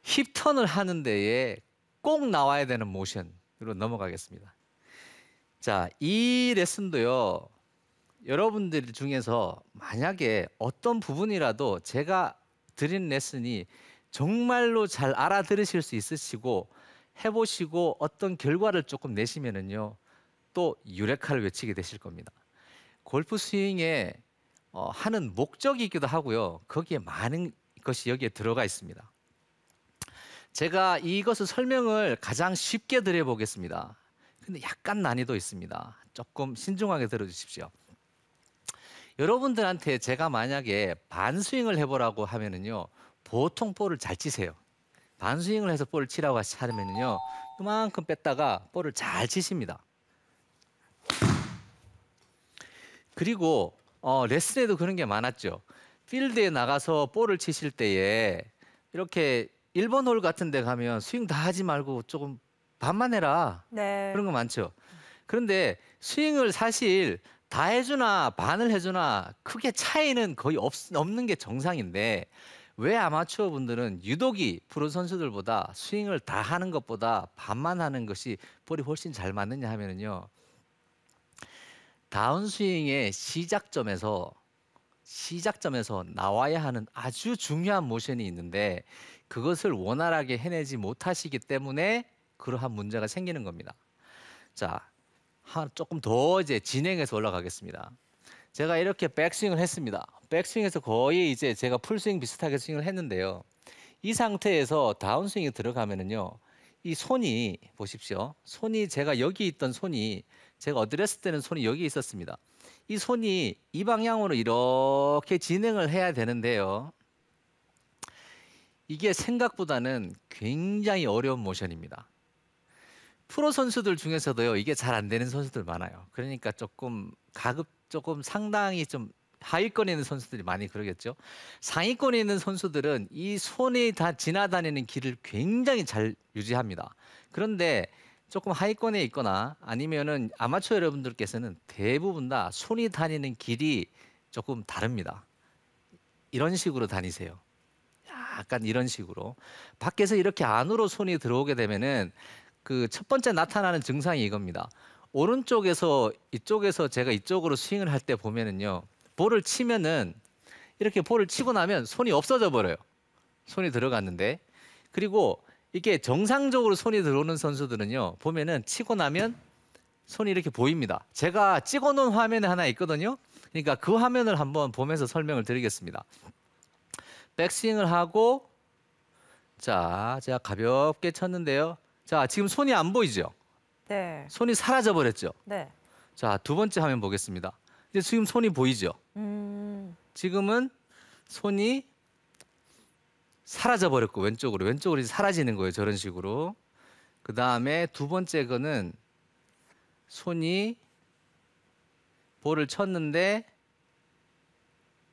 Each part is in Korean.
힙턴을 하는 데에 꼭 나와야 되는 모션으로 넘어가겠습니다. 자, 이 레슨도요. 여러분들 중에서 만약에 어떤 부분이라도 제가 드린 레슨이 정말로 잘 알아들으실 수 있으시고 해보시고 어떤 결과를 조금 내시면은요. 또 유레카를 외치게 되실 겁니다. 골프 스윙에 하는 목적이기도 하고요. 거기에 많은 것이 여기에 들어가 있습니다. 제가 이것을 설명을 가장 쉽게 드려보겠습니다. 근데 약간 난이도 있습니다. 조금 신중하게 들어주십시오. 여러분들한테 제가 만약에 반스윙을 해보라고 하면은요. 보통 볼을 잘 치세요. 반스윙을 해서 볼을 치라고 하면은요. 이만큼 뺐다가 볼을 잘 치십니다. 그리고 레슨에도 그런 게 많았죠. 필드에 나가서 볼을 치실 때에 이렇게 1번 홀 같은 데 가면 스윙 다 하지 말고 조금 반만 해라. 네. 그런 거 많죠. 그런데 스윙을 사실 다 해주나 반을 해주나 크게 차이는 거의 없는 게 정상인데 왜 아마추어 분들은 유독이 프로 선수들보다 스윙을 다 하는 것보다 반만 하는 것이 볼이 훨씬 잘 맞느냐 하면은요. 다운스윙의 시작점에서 나와야 하는 아주 중요한 모션이 있는데 그것을 원활하게 해내지 못하시기 때문에 그러한 문제가 생기는 겁니다. 자, 조금 더 이제 진행해서 올라가겠습니다. 제가 이렇게 백스윙을 했습니다. 백스윙에서 거의 이제 제가 풀스윙 비슷하게 스윙을 했는데요. 이 상태에서 다운스윙이 들어가면은요. 이 손이 보십시오. 손이 제가 여기 있던 손이 제가 어드레스 때는 손이 여기 있었습니다. 이 손이 이 방향으로 이렇게 진행을 해야 되는데요. 이게 생각보다는 굉장히 어려운 모션입니다. 프로 선수들 중에서도요. 이게 잘 안 되는 선수들 많아요. 그러니까 조금 상당히 좀 하위권에 있는 선수들이 많이 그러겠죠. 상위권에 있는 선수들은 이 손이 다 지나다니는 길을 굉장히 잘 유지합니다. 그런데 조금 하위권에 있거나 아니면은 아마추어 여러분들께서는 대부분 다 손이 다니는 길이 조금 다릅니다. 이런 식으로 다니세요. 약간 이런 식으로. 밖에서 이렇게 안으로 손이 들어오게 되면은 그 첫 번째 나타나는 증상이 이겁니다. 오른쪽에서 이쪽에서 제가 이쪽으로 스윙을 할 때 보면은요. 볼을 치면은 이렇게 볼을 치고 나면 손이 없어져 버려요. 손이 들어갔는데. 그리고 이게 정상적으로 손이 들어오는 선수들은요. 보면은 치고 나면 손이 이렇게 보입니다. 제가 찍어 놓은 화면에 하나 있거든요. 그러니까 그 화면을 한번 보면서 설명을 드리겠습니다. 백스윙을 하고 자, 제가 가볍게 쳤는데요. 자, 지금 손이 안 보이죠? 네. 손이 사라져 버렸죠? 네. 자, 두 번째 화면 보겠습니다. 이제 지금 손이 보이죠? 지금은 손이 사라져 버렸고 왼쪽으로 이제 사라지는 거예요. 저런 식으로. 그 다음에 두 번째 거는 손이 볼을 쳤는데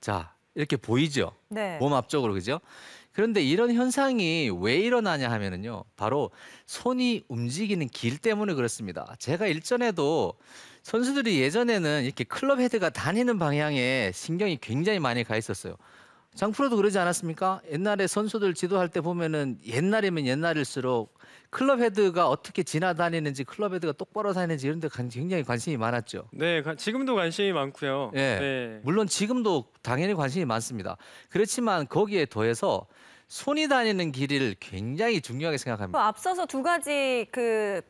자, 이렇게 보이죠? 네. 몸 앞쪽으로, 그죠? 그런데 이런 현상이 왜 일어나냐 하면은요. 바로 손이 움직이는 길 때문에 그렇습니다. 제가 일전에도 선수들이 예전에는 이렇게 클럽 헤드가 다니는 방향에 신경이 굉장히 많이 가 있었어요. 장프로도 그러지 않았습니까? 옛날에 선수들 지도할 때 보면은 옛날이면 옛날일수록 클럽 헤드가 어떻게 지나다니는지 클럽 헤드가 똑바로 다니는지 이런 데 굉장히 관심이 많았죠. 네, 지금도 관심이 많고요. 예. 네. 물론 지금도 당연히 관심이 많습니다. 그렇지만 거기에 더해서 손이 다니는 길을 굉장히 중요하게 그 생각합니다. 앞서서 두 가지 그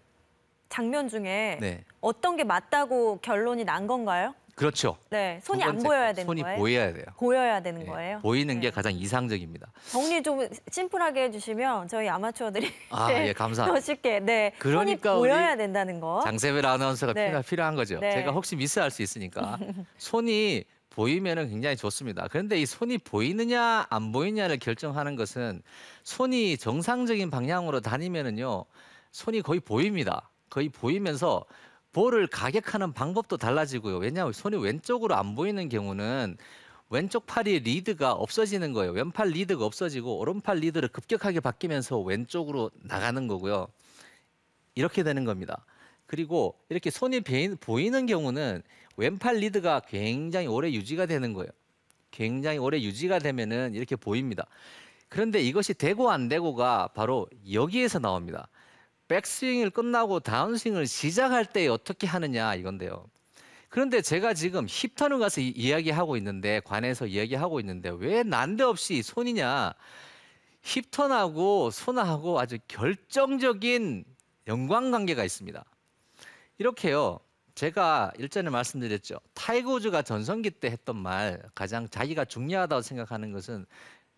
장면 중에 네. 어떤 게 맞다고 결론이 난 건가요? 그렇죠. 네. 두 손이 안 번째 보여야 거, 되는 손이 거예요? 보여야 돼요. 보여야 되는 예, 거예요? 보이는 게 네. 가장 이상적입니다. 정리 좀 심플하게 해주시면 저희 아마추어들이 아, 예, 감사합니다. 더 쉽게 네. 그러니까 손이 우리 보여야 된다는 거. 장세별 아나운서가 네. 필요한 거죠. 네. 제가 혹시 미스할 수 있으니까. 손이 보이면은 굉장히 좋습니다. 그런데 이 손이 보이느냐 안 보이느냐를 결정하는 것은 손이 정상적인 방향으로 다니면은요. 손이 거의 보입니다. 거의 보이면서 볼을 가격하는 방법도 달라지고요. 왜냐하면 손이 왼쪽으로 안 보이는 경우는 왼쪽 팔이 리드가 없어지는 거예요. 왼팔 리드가 없어지고 오른팔 리드를 급격하게 바뀌면서 왼쪽으로 나가는 거고요. 이렇게 되는 겁니다. 그리고 이렇게 손이 보이는 경우는 왼팔 리드가 굉장히 오래 유지가 되는 거예요. 굉장히 오래 유지가 되면은 이렇게 보입니다. 그런데 이것이 되고 안 되고가 바로 여기에서 나옵니다. 백스윙을 끝나고 다운스윙을 시작할 때 어떻게 하느냐 이건데요. 그런데 제가 지금 힙턴을 가서 이야기하고 있는데 관에서 이야기하고 있는데 왜 난데없이 손이냐. 힙턴하고 손하고 아주 결정적인 연관관계가 있습니다. 이렇게요. 제가 일전에 말씀드렸죠. 타이거 우즈가 전성기 때 했던 말 가장 자기가 중요하다고 생각하는 것은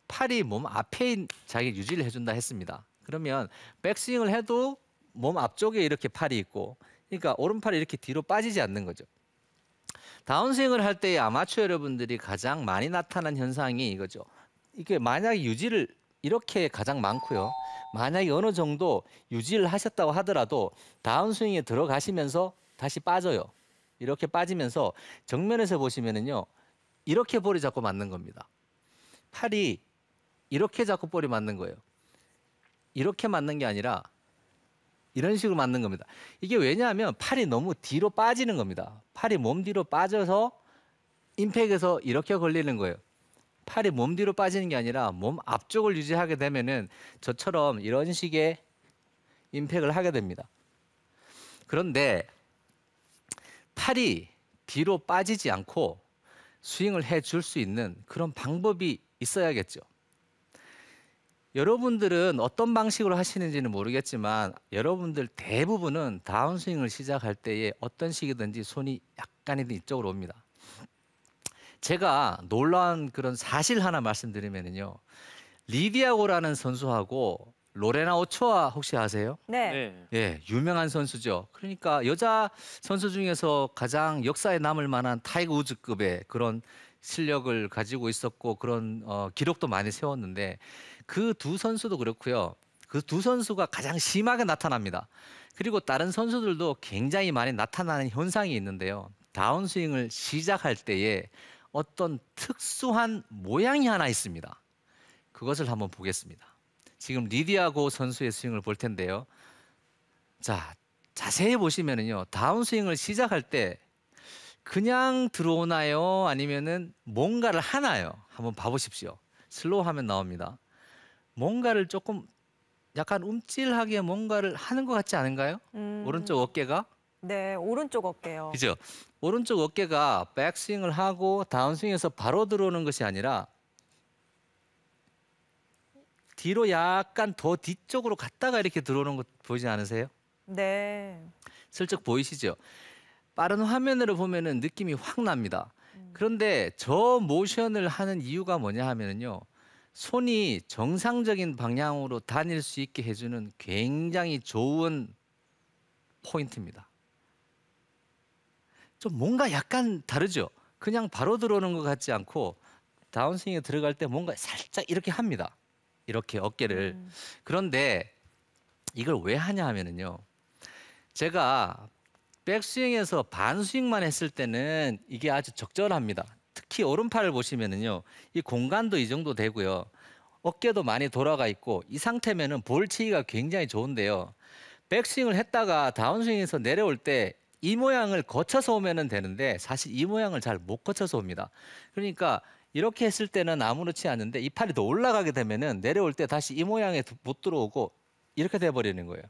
팔이 몸 앞에 자기 유지를 해준다 했습니다. 그러면 백스윙을 해도 몸 앞쪽에 이렇게 팔이 있고 그러니까 오른팔이 이렇게 뒤로 빠지지 않는 거죠. 다운스윙을 할 때 아마추어 여러분들이 가장 많이 나타난 현상이 이거죠. 이게 만약에 유지를 이렇게 가장 많고요. 만약에 어느 정도 유지를 하셨다고 하더라도 다운스윙에 들어가시면서 다시 빠져요. 이렇게 빠지면서 정면에서 보시면은요. 이렇게 볼이 자꾸 맞는 겁니다. 팔이 이렇게 자꾸 볼이 맞는 거예요. 이렇게 맞는 게 아니라 이런 식으로 맞는 겁니다. 이게 왜냐하면 팔이 너무 뒤로 빠지는 겁니다. 팔이 몸 뒤로 빠져서 임팩에서 이렇게 걸리는 거예요. 팔이 몸 뒤로 빠지는 게 아니라 몸 앞쪽을 유지하게 되면은 저처럼 이런 식의 임팩을 하게 됩니다. 그런데 팔이 뒤로 빠지지 않고 스윙을 해줄 수 있는 그런 방법이 있어야겠죠. 여러분들은 어떤 방식으로 하시는지는 모르겠지만 여러분들 대부분은 다운스윙을 시작할 때에 어떤 식이든지 손이 약간이든 이쪽으로 옵니다. 제가 놀라운 그런 사실 하나 말씀드리면요. 리디아고라는 선수하고 로레나 오초아 혹시 아세요? 네. 예, 유명한 선수죠. 그러니까 여자 선수 중에서 가장 역사에 남을 만한 타이거 우즈급의 그런 실력을 가지고 있었고 그런 기록도 많이 세웠는데 그 두 선수도 그렇고요. 그 두 선수가 가장 심하게 나타납니다. 그리고 다른 선수들도 굉장히 많이 나타나는 현상이 있는데요. 다운스윙을 시작할 때에 어떤 특수한 모양이 하나 있습니다. 그것을 한번 보겠습니다. 지금 리디아고 선수의 스윙을 볼 텐데요. 자, 자세히 보시면은요. 다운스윙을 시작할 때 그냥 들어오나요? 아니면은 뭔가를 하나요? 한번 봐보십시오. 슬로우 하면 나옵니다. 뭔가를 조금 약간 움찔하게 뭔가를 하는 것 같지 않은가요? 오른쪽 어깨가? 네, 오른쪽 어깨요. 그죠? 오른쪽 어깨가 백스윙을 하고 다운스윙에서 바로 들어오는 것이 아니라 뒤로 약간 더 뒤쪽으로 갔다가 이렇게 들어오는 것 보이지 않으세요? 네. 슬쩍 보이시죠? 빠른 화면으로 보면은 느낌이 확 납니다. 그런데 저 모션을 하는 이유가 뭐냐 하면은요. 손이 정상적인 방향으로 다닐 수 있게 해주는 굉장히 좋은 포인트입니다. 좀 뭔가 약간 다르죠? 그냥 바로 들어오는 것 같지 않고 다운스윙에 들어갈 때 뭔가 살짝 이렇게 합니다. 이렇게 어깨를. 그런데 이걸 왜 하냐 하면은요. 제가 백스윙에서 반스윙만 했을 때는 이게 아주 적절합니다. 특히 오른팔을 보시면은요. 이 공간도 이 정도 되고요. 어깨도 많이 돌아가 있고 이 상태면은 볼 치기가 굉장히 좋은데요. 백스윙을 했다가 다운스윙에서 내려올 때 이 모양을 거쳐서 오면은 되는데 사실 이 모양을 잘 못 거쳐서 옵니다. 그러니까 이렇게 했을 때는 아무렇지 않은데 이 팔이 더 올라가게 되면은 내려올 때 다시 이 모양에 못 들어오고 이렇게 돼 버리는 거예요.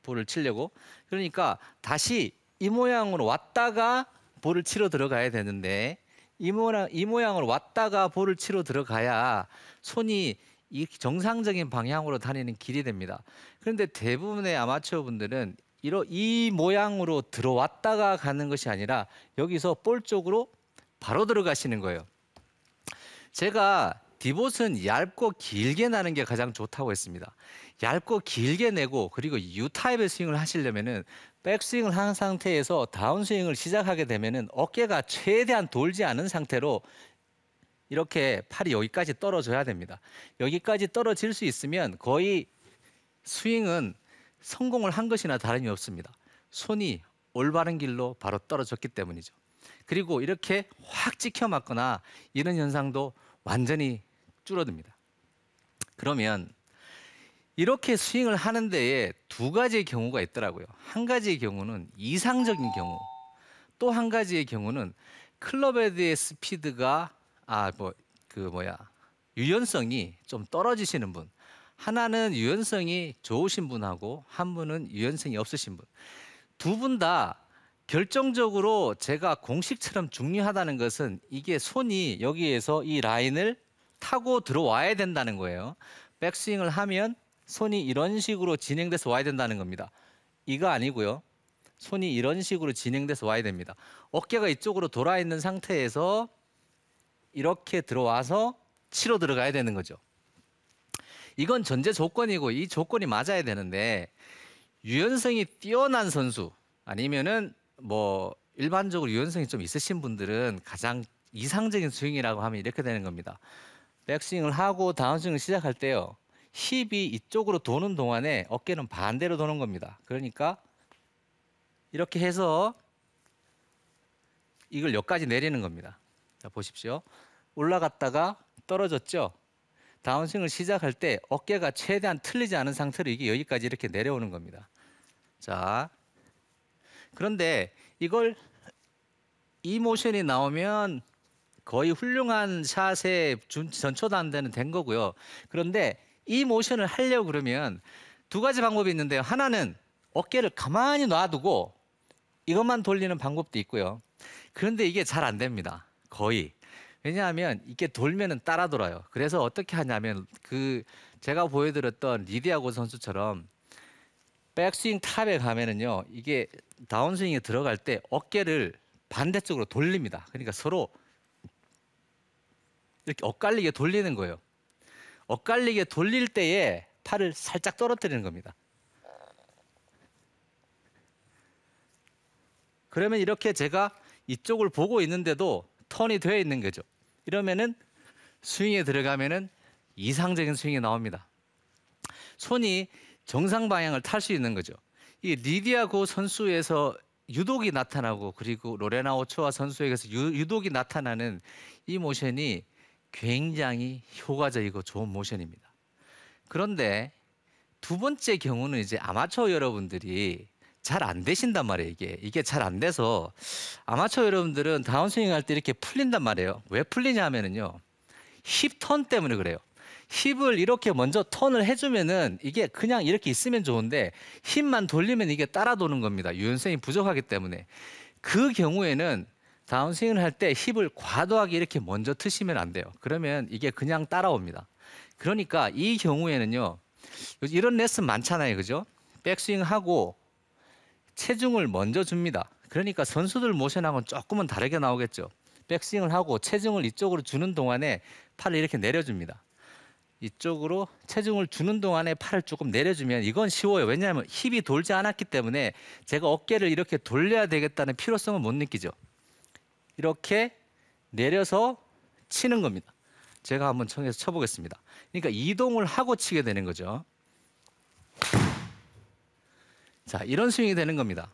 볼을 치려고. 그러니까 다시 이 모양으로 왔다가 볼을 치러 들어가야 되는데 이 모양으로 왔다가 볼을 치러 들어가야 손이 이 정상적인 방향으로 다니는 길이 됩니다. 그런데 대부분의 아마추어 분들은 이 모양으로 들어왔다가 가는 것이 아니라 여기서 볼 쪽으로 바로 들어가시는 거예요. 제가 디봇은 얇고 길게 나는 게 가장 좋다고 했습니다. 얇고 길게 내고 그리고 U 타입의 스윙을 하시려면은 백스윙을 한 상태에서 다운스윙을 시작하게 되면은 어깨가 최대한 돌지 않은 상태로 이렇게 팔이 여기까지 떨어져야 됩니다. 여기까지 떨어질 수 있으면 거의 스윙은 성공을 한 것이나 다름이 없습니다. 손이 올바른 길로 바로 떨어졌기 때문이죠. 그리고 이렇게 확 찍혀 맞거나 이런 현상도 완전히 줄어듭니다. 그러면 이렇게 스윙을 하는 데에 두 가지의 경우가 있더라고요. 한 가지의 경우는 이상적인 경우, 또 한 가지의 경우는 클럽헤드의 스피드가 유연성이 좀 떨어지시는 분, 하나는 유연성이 좋으신 분하고 한 분은 유연성이 없으신 분. 두 분 다 결정적으로 제가 공식처럼 중요하다는 것은 이게 손이 여기에서 이 라인을 타고 들어와야 된다는 거예요. 백스윙을 하면 손이 이런 식으로 진행돼서 와야 된다는 겁니다. 이거 아니고요. 손이 이런 식으로 진행돼서 와야 됩니다. 어깨가 이쪽으로 돌아 있는 상태에서 이렇게 들어와서 치러 들어가야 되는 거죠. 이건 전제 조건이고 이 조건이 맞아야 되는데 유연성이 뛰어난 선수 아니면은 뭐 일반적으로 유연성이 좀 있으신 분들은 가장 이상적인 스윙이라고 하면 이렇게 되는 겁니다. 백스윙을 하고 다운스윙을 시작할 때요. 힙이 이쪽으로 도는 동안에 어깨는 반대로 도는 겁니다. 그러니까 이렇게 해서 이걸 여기까지 내리는 겁니다. 자, 보십시오. 올라갔다가 떨어졌죠. 다운스윙을 시작할 때 어깨가 최대한 틀리지 않은 상태로 이게 여기까지 이렇게 내려오는 겁니다. 자, 그런데 이걸 이 모션이 나오면 거의 훌륭한 샷의 전초단대는 된 거고요. 그런데 이 모션을 하려고 그러면 두 가지 방법이 있는데요. 하나는 어깨를 가만히 놔두고 이것만 돌리는 방법도 있고요. 그런데 이게 잘 안 됩니다. 거의. 왜냐하면 이게 돌면은 따라 돌아요. 그래서 어떻게 하냐면 그 제가 보여드렸던 리디아고 선수처럼 백스윙 탑에 가면은요. 이게 다운스윙에 들어갈 때 어깨를 반대쪽으로 돌립니다. 그러니까 서로 이렇게 엇갈리게 돌리는 거예요. 엇갈리게 돌릴 때에 팔을 살짝 떨어뜨리는 겁니다. 그러면 이렇게 제가 이쪽을 보고 있는데도 턴이 되어 있는 거죠. 이러면은 스윙에 들어가면은 이상적인 스윙이 나옵니다. 손이 정상 방향을 탈 수 있는 거죠. 이 리디아고 선수에서 유독이 나타나고 그리고 로레나 오초아 선수에게서 유독이 나타나는 이 모션이 굉장히 효과적이고 좋은 모션입니다. 그런데 두 번째 경우는 이제 아마추어 여러분들이 잘 안 되신단 말이에요. 이게 잘 안 돼서 아마추어 여러분들은 다운스윙 할 때 이렇게 풀린단 말이에요. 왜 풀리냐 하면은요. 힙 턴 때문에 그래요. 힙을 이렇게 먼저 턴을 해주면은 이게 그냥 이렇게 있으면 좋은데 힙만 돌리면 이게 따라 도는 겁니다. 유연성이 부족하기 때문에. 그 경우에는 다운스윙을 할 때 힙을 과도하게 이렇게 먼저 트시면 안 돼요. 그러면 이게 그냥 따라옵니다. 그러니까 이 경우에는요. 이런 레슨 많잖아요. 그죠? 백스윙 하고 체중을 먼저 줍니다. 그러니까 선수들 모션하고는 조금은 다르게 나오겠죠. 백스윙을 하고 체중을 이쪽으로 주는 동안에 팔을 이렇게 내려줍니다. 이쪽으로 체중을 주는 동안에 팔을 조금 내려주면 이건 쉬워요. 왜냐하면 힙이 돌지 않았기 때문에 제가 어깨를 이렇게 돌려야 되겠다는 필요성을 못 느끼죠. 이렇게 내려서 치는 겁니다. 제가 한번 청해서 쳐보겠습니다. 그러니까 이동을 하고 치게 되는 거죠. 자, 이런 스윙이 되는 겁니다.